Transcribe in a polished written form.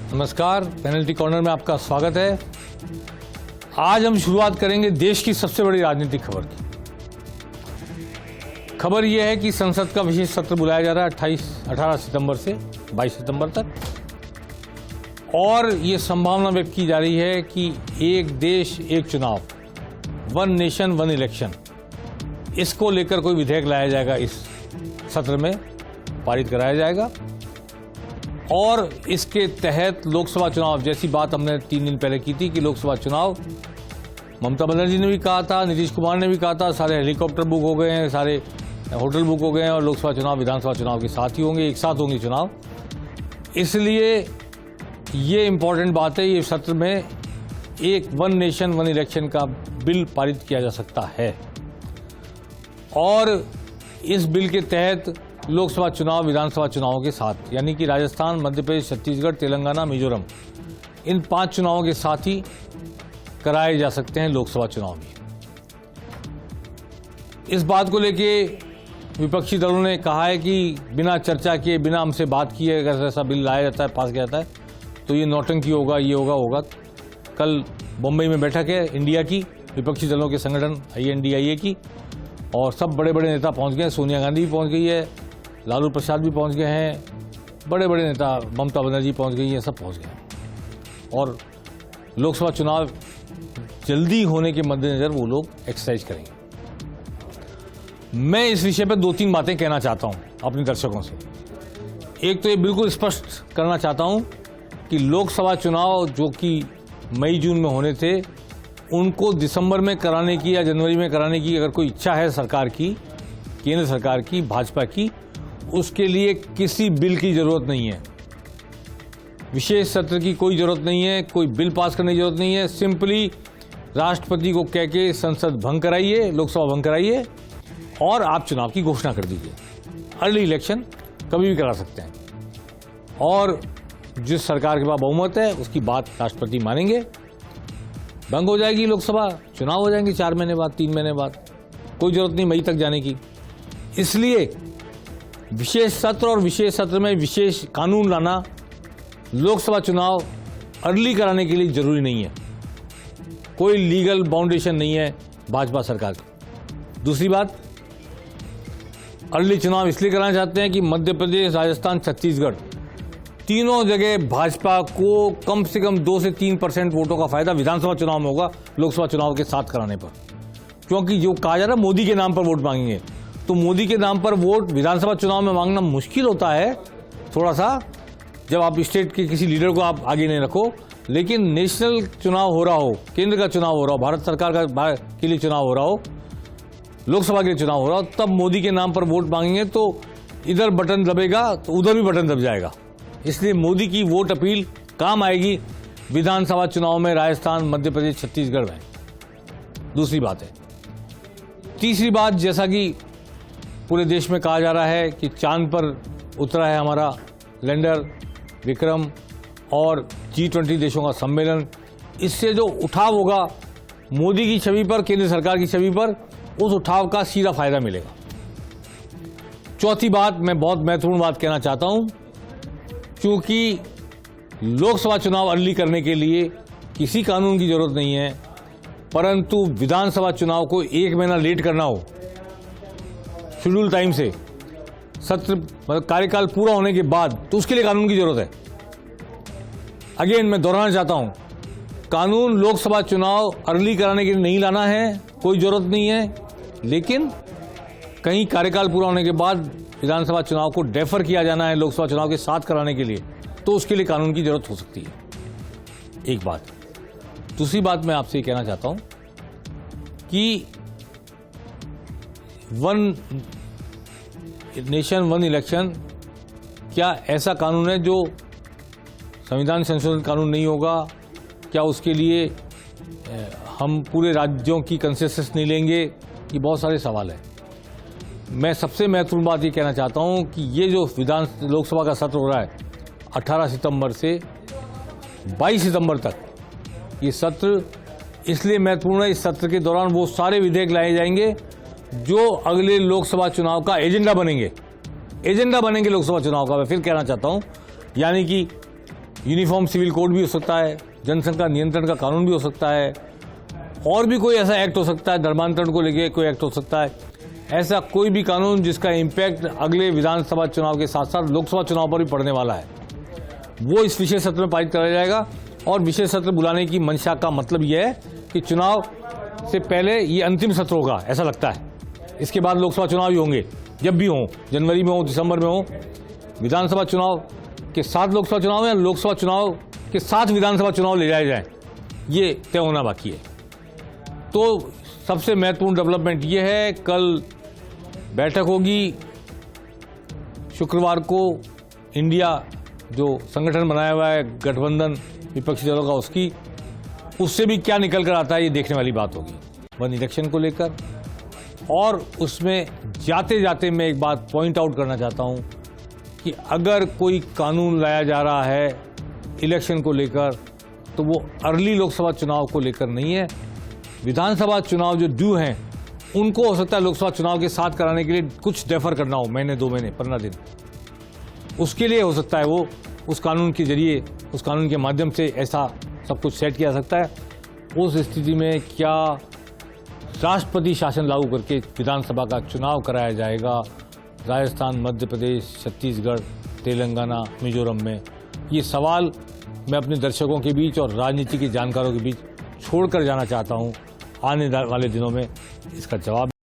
नमस्कार, penalty corner में आपका स्वागत है। आज हम शुरुआत करेंगे देश की सबसे बड़ी राजनीतिक खबर की। खबर यह है कि संसद का विशेष सत्र बुलाया जा रहा है 18 सितंबर से 22 सितंबर तक, और ये संभावना व्यक्त की जा रही है कि एक देश एक चुनाव, वन नेशन वन इलेक्शन, इसको लेकर कोई विधेयक लाया जाएगा, इस सत्र में पारित कराया जाएगा। और इसके तहत लोकसभा चुनाव जैसी बात हमने 3 दिन पहले की थी कि लोकसभा चुनाव, ममता बनर्जी ने भी कहा था, नीतीश कुमार ने भी कहा था, सारे हेलीकॉप्टर बुक हो गए हैं, सारे होटल बुक हो गए हैं और लोकसभा चुनाव विधानसभा चुनाव के साथ ही होंगे, एक साथ होंगे चुनाव। इसलिए ये इम्पोर्टेंट बात है, ये सत्र में एक वन नेशन वन इलेक्शन का बिल पारित किया जा सकता है। और इस बिल के तहत लोकसभा चुनाव विधानसभा चुनावों के साथ, यानी कि राजस्थान, मध्य प्रदेश, छत्तीसगढ़, तेलंगाना, मिजोरम, इन 5 चुनावों के साथ ही कराए जा सकते हैं लोकसभा चुनाव भी। इस बात को लेके विपक्षी दलों ने कहा है कि बिना चर्चा किए, बिना हमसे बात किए अगर ऐसा बिल लाया जाता है, पास किया जाता है, तो ये नौटंकी होगा, ये होगा। कल मुंबई में बैठक है इंडिया की, विपक्षी दलों के संगठन INDIA की, और सब बड़े बड़े नेता पहुंच गए। सोनिया गांधी भी पहुंच गई है, लालू प्रसाद भी पहुंच गए हैं, बड़े बड़े नेता, ममता बनर्जी पहुंच गई हैं, सब पहुंच गए हैं। और लोकसभा चुनाव जल्दी होने के मद्देनजर वो लोग एक्सरसाइज करेंगे। मैं इस विषय पर 2-3 बातें कहना चाहता हूं अपने दर्शकों से। एक तो ये बिल्कुल स्पष्ट करना चाहता हूं कि लोकसभा चुनाव जो कि मई जून में होने थे, उनको दिसंबर में कराने की या जनवरी में कराने की अगर कोई इच्छा है सरकार की, केंद्र सरकार की, भाजपा की, उसके लिए किसी बिल की जरूरत नहीं है, विशेष सत्र की कोई जरूरत नहीं है, कोई बिल पास करने की जरूरत नहीं है। सिंपली राष्ट्रपति को कह के संसद भंग कराइए, लोकसभा भंग कराइए और आप चुनाव की घोषणा कर दीजिए। अर्ली इलेक्शन कभी भी करा सकते हैं, और जिस सरकार के पास बहुमत है उसकी बात राष्ट्रपति मानेंगे, भंग हो जाएगी लोकसभा, चुनाव हो जाएंगे 4 महीने बाद, 3 महीने बाद, कोई जरूरत नहीं मई तक जाने की। इसलिए विशेष सत्र और विशेष सत्र में विशेष कानून लाना लोकसभा चुनाव अर्ली कराने के लिए जरूरी नहीं है, कोई लीगल बाउंडेशन नहीं है भाजपा सरकार की। दूसरी बात, अर्ली चुनाव इसलिए कराना चाहते हैं कि मध्य प्रदेश, राजस्थान, छत्तीसगढ़, तीनों जगह भाजपा को कम से कम 2 से 3% वोटों का फायदा विधानसभा चुनाव में होगा लोकसभा चुनाव के साथ कराने पर। क्योंकि जो कहा जा रहा है मोदी के नाम पर वोट मांगेंगे, तो मोदी के नाम पर वोट विधानसभा चुनाव में मांगना मुश्किल होता है थोड़ा सा, जब आप स्टेट के किसी लीडर को आप आगे नहीं रखो। लेकिन नेशनल चुनाव हो रहा हो, केंद्र का चुनाव हो रहा हो, भारत सरकार का के लिए चुनाव हो रहा हो, लोकसभा के लिए चुनाव हो रहा हो, तब मोदी के नाम पर वोट मांगेंगे तो इधर बटन दबेगा तो उधर भी बटन दब जाएगा। इसलिए मोदी की वोट अपील काम आएगी विधानसभा चुनाव में राजस्थान, मध्य प्रदेश, छत्तीसगढ़ में। दूसरी बात है। तीसरी बात, जैसा कि पूरे देश में कहा जा रहा है कि चांद पर उतरा है हमारा लैंडर विक्रम, और G20 देशों का सम्मेलन, इससे जो उठाव होगा मोदी की छवि पर, केंद्र सरकार की छवि पर, उस उठाव का सीधा फायदा मिलेगा। चौथी बात, मैं बहुत महत्वपूर्ण बात कहना चाहता हूं, क्योंकि लोकसभा चुनाव अर्ली करने के लिए किसी कानून की जरूरत नहीं है, परंतु विधानसभा चुनाव को 1 महीना लेट करना हो शेड्यूल टाइम से, सत्र मतलब कार्यकाल पूरा होने के बाद, तो उसके लिए कानून की जरूरत है। अगेन मैं दोहराना चाहता हूं, कानून लोकसभा चुनाव अर्ली कराने के लिए नहीं लाना है, कोई जरूरत नहीं है, लेकिन कहीं कार्यकाल पूरा होने के बाद विधानसभा चुनाव को डेफर किया जाना है लोकसभा चुनाव के साथ कराने के लिए, तो उसके लिए कानून की जरूरत हो सकती है। एक बात। दूसरी बात मैं आपसे कहना चाहता हूं कि वन नेशन वन इलेक्शन क्या ऐसा कानून है जो संविधान संशोधन कानून नहीं होगा? क्या उसके लिए हम पूरे राज्यों की कंसेंसस नहीं लेंगे? ये बहुत सारे सवाल हैं। मैं सबसे महत्वपूर्ण बात ये कहना चाहता हूं कि ये जो लोकसभा का सत्र हो रहा है 18 सितंबर से 22 सितंबर तक, ये सत्र इसलिए महत्वपूर्ण है, इस सत्र के दौरान वो सारे विधेयक लाए जाएंगे जो अगले लोकसभा चुनाव का एजेंडा बनेंगे लोकसभा चुनाव का। मैं फिर कहना चाहता हूं, यानी कि यूनिफॉर्म सिविल कोड भी हो सकता है, जनसंख्या नियंत्रण का कानून भी हो सकता है, और भी कोई ऐसा एक्ट हो सकता है, धर्मांतरण को लेकर कोई एक्ट हो सकता है। ऐसा कोई भी कानून जिसका इम्पैक्ट अगले विधानसभा चुनाव के साथ साथ लोकसभा चुनाव पर भी पड़ने वाला है, वो इस विशेष सत्र में पारित कराया जाएगा। और विशेष सत्र बुलाने की मंशा का मतलब यह है कि चुनाव से पहले ये अंतिम सत्र होगा, ऐसा लगता है। इसके बाद लोकसभा चुनाव ही होंगे, जब भी हों, जनवरी में हो, दिसंबर में हो। विधानसभा चुनाव के साथ लोकसभा चुनाव या लोकसभा चुनाव के साथ विधानसभा चुनाव ले जाए जाएं, ये तय होना बाकी है। तो सबसे महत्वपूर्ण डेवलपमेंट ये है, कल बैठक होगी शुक्रवार को, इंडिया जो संगठन बनाया हुआ है गठबंधन विपक्षी दलों का, उससे भी क्या निकल कर आता है ये देखने वाली बात होगी वन इलेक्शन को लेकर। और उसमें जाते जाते मैं एक बात पॉइंट आउट करना चाहता हूं कि अगर कोई कानून लाया जा रहा है इलेक्शन को लेकर, तो वो अर्ली लोकसभा चुनाव को लेकर नहीं है। विधानसभा चुनाव जो ड्यू हैं उनको हो सकता है लोकसभा चुनाव के साथ कराने के लिए कुछ डेफर करना हो, महीने, 2 महीने, 15 दिन। उसके लिए हो सकता है वो उस कानून के जरिए, उस कानून के माध्यम से ऐसा सब कुछ सेट किया जा सकता है। उस स्थिति में क्या राष्ट्रपति शासन लागू करके विधानसभा का चुनाव कराया जाएगा राजस्थान, मध्य प्रदेश, छत्तीसगढ़, तेलंगाना, मिजोरम में? ये सवाल मैं अपने दर्शकों के बीच और राजनीति के जानकारों के बीच छोड़कर जाना चाहता हूं। आने वाले दिनों में इसका जवाब